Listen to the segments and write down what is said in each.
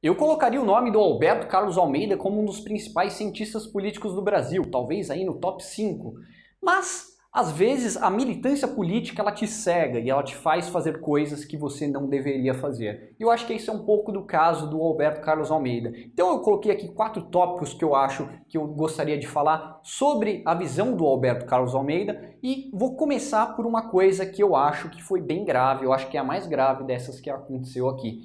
Eu colocaria o nome do Alberto Carlos Almeida como um dos principais cientistas políticos do Brasil, talvez aí no top 5. Mas, às vezes, a militância política ela te cega e ela te faz fazer coisas que você não deveria fazer. E eu acho que esse é um pouco do caso do Alberto Carlos Almeida. Então eu coloquei aqui 4 tópicos que eu acho que eu gostaria de falar sobre a visão do Alberto Carlos Almeida e vou começar por uma coisa que eu acho que foi bem grave, eu acho que é a mais grave dessas que aconteceu aqui.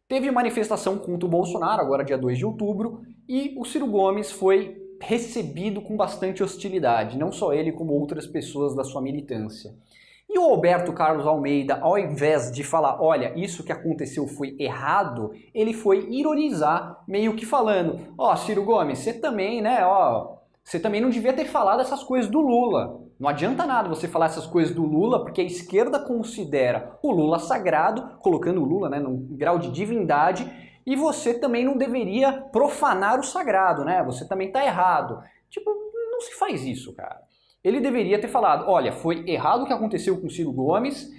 Teve manifestação contra o Bolsonaro, agora dia 2 de outubro, e o Ciro Gomes foi recebido com bastante hostilidade, não só ele, como outras pessoas da sua militância. E o Alberto Carlos Almeida, ao invés de falar, olha, isso que aconteceu foi errado, ele foi ironizar, meio que falando, ó, Ciro Gomes, você também, né, você também não devia ter falado essas coisas do Lula. Não adianta nada você falar essas coisas do Lula, porque a esquerda considera o Lula sagrado, colocando o Lula, né, num grau de divindade, e você também não deveria profanar o sagrado, né? Você também tá errado. Tipo, não se faz isso, cara. Ele deveria ter falado, olha, foi errado o que aconteceu com o Ciro Gomes,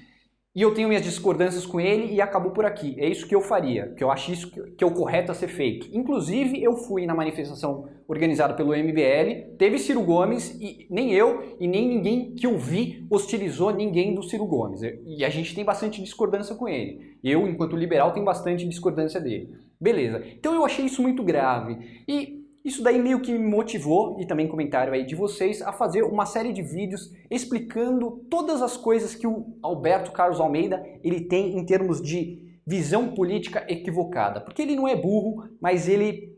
e eu tenho minhas discordâncias com ele e acabou por aqui. É isso que eu faria, que eu acho isso que é o correto a ser feito. Inclusive, eu fui na manifestação organizada pelo MBL, teve Ciro Gomes e nem eu e nem ninguém que eu vi hostilizou ninguém do Ciro Gomes. E a gente tem bastante discordância com ele. Eu, enquanto liberal, tenho bastante discordância dele. Beleza. Então eu achei isso muito grave. E isso daí meio que me motivou, e também comentário aí de vocês, a fazer uma série de vídeos explicando todas as coisas que o Alberto Carlos Almeida ele tem em termos de visão política equivocada. Porque ele não é burro, mas ele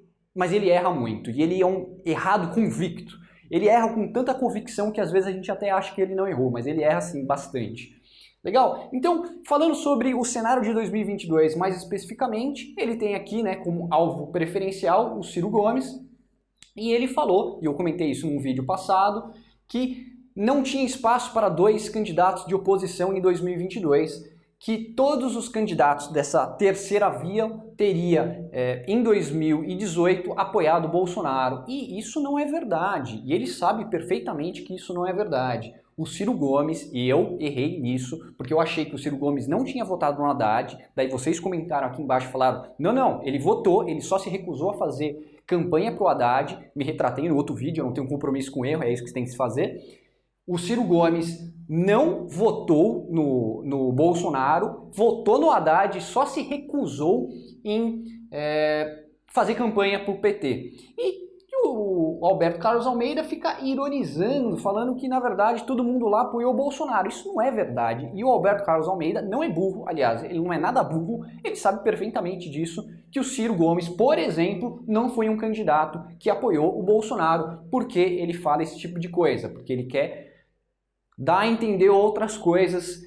erra muito, e ele é um errado convicto. Ele erra com tanta convicção que às vezes a gente até acha que ele não errou, mas ele erra sim bastante. Legal? Então, falando sobre o cenário de 2022 mais especificamente, ele tem aqui, né, como alvo preferencial o Ciro Gomes, e ele falou, e eu comentei isso num vídeo passado, que não tinha espaço para 2 candidatos de oposição em 2022, que todos os candidatos dessa terceira via teria, em 2018, apoiado Bolsonaro. E isso não é verdade. E ele sabe perfeitamente que isso não é verdade. O Ciro Gomes, e eu errei nisso, porque eu achei que o Ciro Gomes não tinha votado no Haddad, daí vocês comentaram aqui embaixo e falaram, não, ele votou, ele só se recusou a fazer campanha pro Haddad, me retratei no outro vídeo, eu não tenho compromisso com erro, é isso que tem que se fazer. O Ciro Gomes não votou no Bolsonaro, votou no Haddad, só se recusou em fazer campanha pro PT. E o Alberto Carlos Almeida fica ironizando, falando que na verdade todo mundo lá apoiou o Bolsonaro. Isso não é verdade. E o Alberto Carlos Almeida não é burro, aliás, ele não é nada burro, ele sabe perfeitamente disso, que o Ciro Gomes, por exemplo, não foi um candidato que apoiou o Bolsonaro, porque ele fala esse tipo de coisa, porque ele quer dar a entender outras coisas,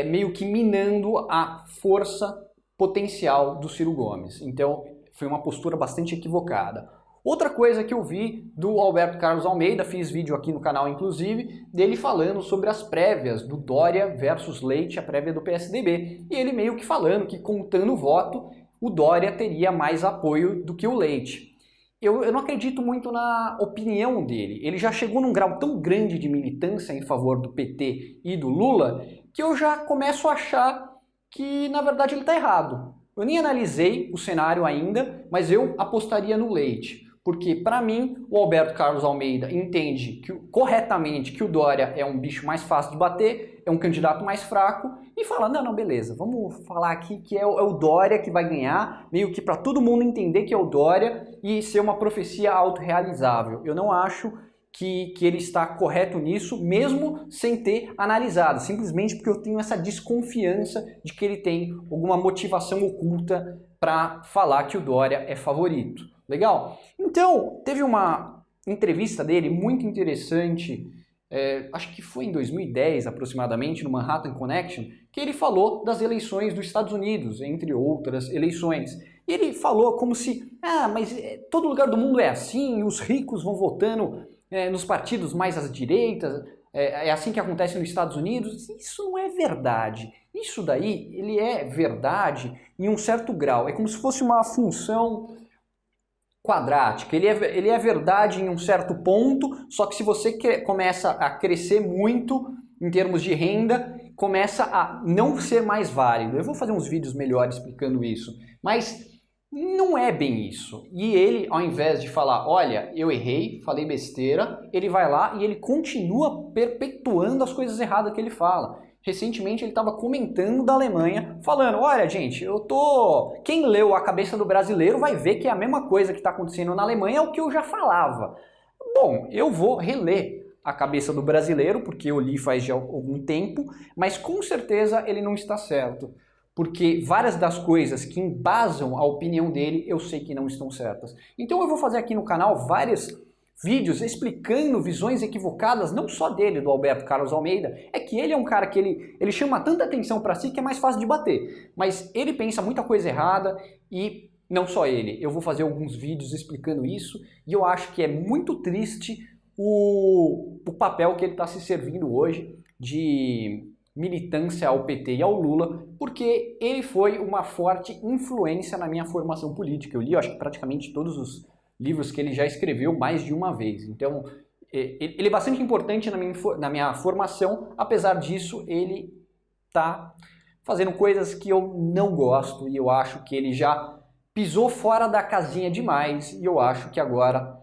meio que minando a força potencial do Ciro Gomes. Então, foi uma postura bastante equivocada. Outra coisa que eu vi do Alberto Carlos Almeida, fiz vídeo aqui no canal inclusive, dele falando sobre as prévias do Dória versus Leite, a prévia do PSDB. E ele meio que falando que contando o voto, o Dória teria mais apoio do que o Leite. Eu não acredito muito na opinião dele. Ele já chegou num grau tão grande de militância em favor do PT e do Lula que eu já começo a achar que na verdade ele está errado. Eu nem analisei o cenário ainda, mas eu apostaria no Leite. Porque, para mim, o Alberto Carlos Almeida entende corretamente que o Dória é um bicho mais fácil de bater, é um candidato mais fraco, e fala, não, beleza, vamos falar aqui que é o Dória que vai ganhar, meio que para todo mundo entender que é o Dória e ser uma profecia autorrealizável. Eu não acho que ele está correto nisso, mesmo sem ter analisado, simplesmente porque eu tenho essa desconfiança de que ele tem alguma motivação oculta para falar que o Dória é favorito. Legal? Então, teve uma entrevista dele muito interessante, acho que foi em 2010 aproximadamente, no Manhattan Connection, que ele falou das eleições dos Estados Unidos, entre outras eleições. E ele falou como se, mas todo lugar do mundo é assim, os ricos vão votando nos partidos mais à direita, é assim que acontece nos Estados Unidos. Isso não é verdade. Isso daí, ele é verdade em um certo grau. É como se fosse uma função quadrática. Ele é verdade em um certo ponto, só que se você começa a crescer muito em termos de renda, começa a não ser mais válido. Eu vou fazer uns vídeos melhores explicando isso. Mas Não é bem isso. E ele, ao invés de falar, olha, eu errei, falei besteira, ele vai lá e ele continua perpetuando as coisas erradas que ele fala. Recentemente ele estava comentando da Alemanha, falando, olha gente, quem leu A Cabeça do Brasileiro vai ver que é a mesma coisa que está acontecendo na Alemanha é o que eu já falava. Bom, eu vou reler A Cabeça do Brasileiro, porque eu li faz já algum tempo, mas com certeza ele não está certo. Porque várias das coisas que embasam a opinião dele, eu sei que não estão certas. Então eu vou fazer aqui no canal vários vídeos explicando visões equivocadas, não só dele, do Alberto Carlos Almeida, é que ele é um cara que ele chama tanta atenção para si que é mais fácil de bater. Mas ele pensa muita coisa errada e não só ele. Eu vou fazer alguns vídeos explicando isso e eu acho que é muito triste o papel que ele está se servindo hoje de militância ao PT e ao Lula, porque ele foi uma forte influência na minha formação política. Eu li, acho que praticamente todos os livros que ele já escreveu mais de uma vez. Então, ele é bastante importante na minha formação, apesar disso, ele está fazendo coisas que eu não gosto e eu acho que ele já pisou fora da casinha demais e eu acho que agora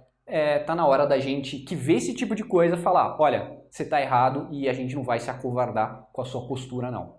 tá na hora da gente que vê esse tipo de coisa falar, olha, você está errado e a gente não vai se acovardar com a sua postura não.